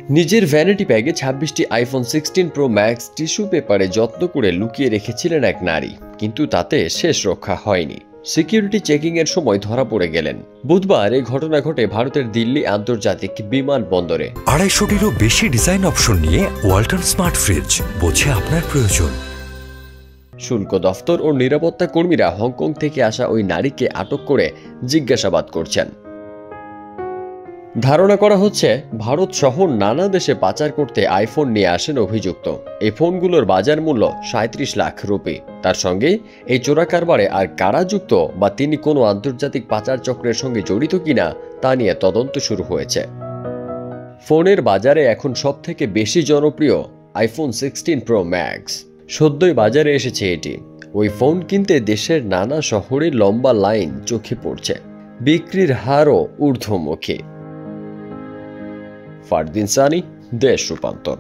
নিজের ভ্যানিটি ব্যাগে 26টি iPhone 16 pro max tissue পেপারে যত্ন করে লুকিয়ে রেখেছিলেন এক নারী, কিন্তু তাতে শেষ রক্ষা হয়নি। সিকিউরিটি চেকিং এর সময় ধরা পড়ে গেলেন। বুধবার এই ঘটনা ঘটে ভারতের দিল্লি আন্তর্জাতিক বিমানবন্দরে। 250-টিরও বেশি ডিজাইন অপশন নিয়ে ওয়ালটন স্মার্ট ফ্রিজ, বোঝে আপনার প্রয়োজন। শুল্ক দফতর ও নিরাপত্তা কর্মীরা হংকং থেকে আসা ওই নারীকে আটক করে জিজ্ঞাসাবাদ করছেন। ধারণা করা হচ্ছে ভারত সহ নানা দেশে পাচার করতে আইফোন নিয়ে আসেন অভিযুক্ত। এই ফোনগুলোর বাজার মূল্য 37 লাখ রুপি। তার সঙ্গে এই চোরা কারবারে আর কারা যুক্ত বা তিনি কোনো আন্তর্জাতিক পাচার চক্রের সঙ্গে জড়িত কিনা তা নিয়ে তদন্ত শুরু হয়েছে। ফোনের বাজারে এখন সবথেকে বেশি জনপ্রিয় আইফোন 16 প্রো ম্যাক্স। সদ্যই বাজারে এসেছে এটি। ওই ফোন কিনতে দেশের নানা শহরে লম্বা লাইন চোখে পড়ছে। বিক্রির হারও ঊর্ধ্বমুখী। ফারদিন সানি, দেশ রূপান্তর।